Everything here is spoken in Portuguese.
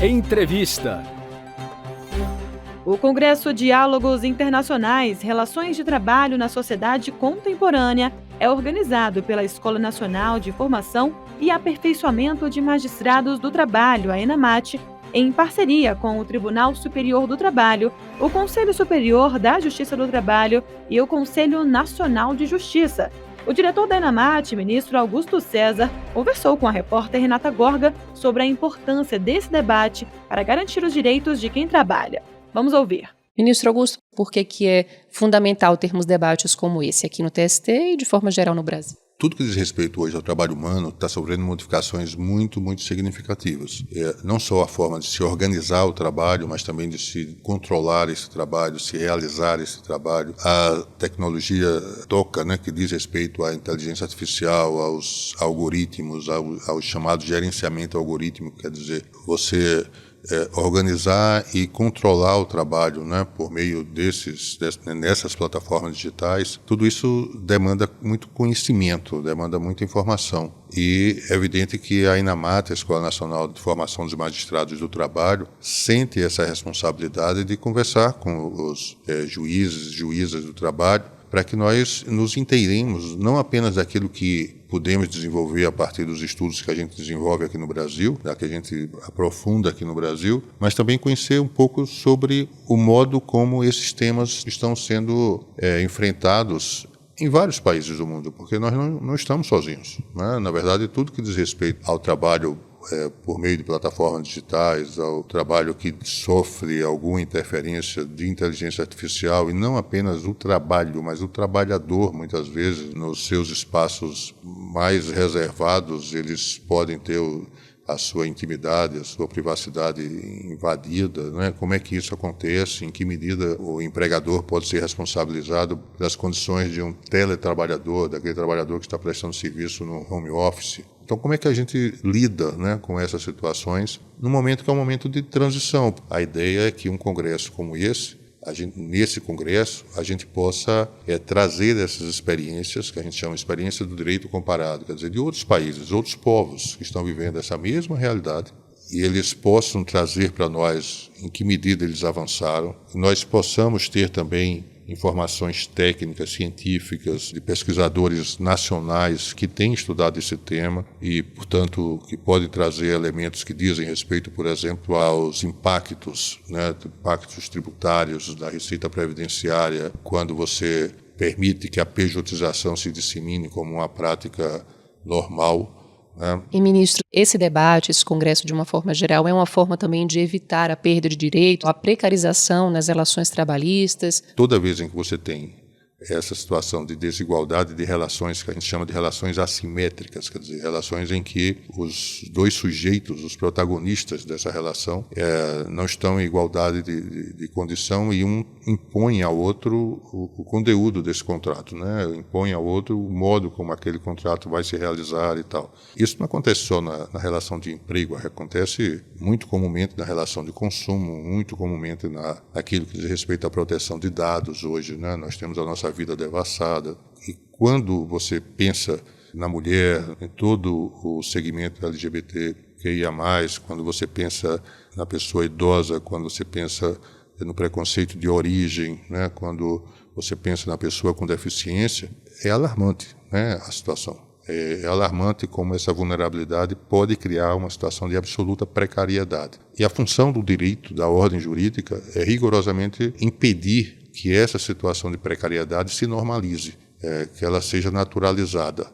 Entrevista. O Congresso Diálogos Internacionais, Relações de Trabalho na Sociedade Contemporânea é organizado pela Escola Nacional de Formação e Aperfeiçoamento de Magistrados do Trabalho, a ENAMAT, em parceria com o Tribunal Superior do Trabalho, o Conselho Superior da Justiça do Trabalho e o Conselho Nacional de Justiça. O diretor da ENAMAT, ministro Augusto César, conversou com a repórter Renata Gorga sobre a importância desse debate para garantir os direitos de quem trabalha. Vamos ouvir. Ministro Augusto, por que é fundamental termos debates como esse aqui no TST e de forma geral no Brasil? Tudo que diz respeito hoje ao trabalho humano está sofrendo modificações muito significativas. Não só a forma de se organizar o trabalho, mas também de se controlar esse trabalho, se realizar esse trabalho. A tecnologia toca, que diz respeito à inteligência artificial, aos algoritmos, ao chamado gerenciamento algorítmico, quer dizer, você organizar e controlar o trabalho, por meio nessas plataformas digitais. Tudo isso demanda muito conhecimento, demanda muita informação. E é evidente que a ENAMAT, a Escola Nacional de Formação dos Magistrados do Trabalho, sente essa responsabilidade de conversar com os juízes do trabalho, para que nós nos inteiremos não apenas daquilo que podemos desenvolver a partir dos estudos que a gente desenvolve aqui no Brasil, que a gente aprofunda aqui no Brasil, mas também conhecer um pouco sobre o modo como esses temas estão sendo enfrentados em vários países do mundo, porque nós não estamos sozinhos. Na verdade, tudo que diz respeito ao trabalho por meio de plataformas digitais, ao trabalho que sofre alguma interferência de inteligência artificial, e não apenas o trabalho, mas o trabalhador, muitas vezes, nos seus espaços mais reservados, eles podem ter a sua intimidade, a sua privacidade invadida. Como é que isso acontece? Em que medida o empregador pode ser responsabilizado pelas condições de um teletrabalhador, daquele trabalhador que está prestando serviço no home office? Então, como é que a gente lida com essas situações num momento que é um momento de transição? A ideia é que um congresso como esse, nesse congresso, a gente possa trazer essas experiências, que a gente chama de experiência do direito comparado, quer dizer, de outros países, outros povos que estão vivendo essa mesma realidade, e eles possam trazer para nós em que medida eles avançaram, e nós possamos ter também informações técnicas, científicas, de pesquisadores nacionais que têm estudado esse tema e, portanto, que podem trazer elementos que dizem respeito, por exemplo, aos impactos tributários da receita previdenciária, quando você permite que a pejotização se dissemine como uma prática normal. E, ministro, esse debate, esse congresso, de uma forma geral, é uma forma também de evitar a perda de direito, a precarização nas relações trabalhistas? Toda vez em que você tem essa situação de desigualdade de relações, que a gente chama de relações assimétricas, quer dizer, relações em que os dois sujeitos, os protagonistas dessa relação, não estão em igualdade de condição, e um impõe ao outro o conteúdo desse contrato, impõe ao outro o modo como aquele contrato vai se realizar e tal. Isso não acontece só na relação de emprego, acontece muito comumente na relação de consumo, muito comumente naquilo que diz respeito à proteção de dados hoje. Nós temos a nossa vida devassada. E quando você pensa na mulher, em todo o segmento LGBTQIA+, quando você pensa na pessoa idosa, quando você pensa no preconceito de origem, quando você pensa na pessoa com deficiência, é alarmante, a situação. É alarmante como essa vulnerabilidade pode criar uma situação de absoluta precariedade. E a função do direito, da ordem jurídica, é rigorosamente impedir que essa situação de precariedade se normalize, que ela seja naturalizada.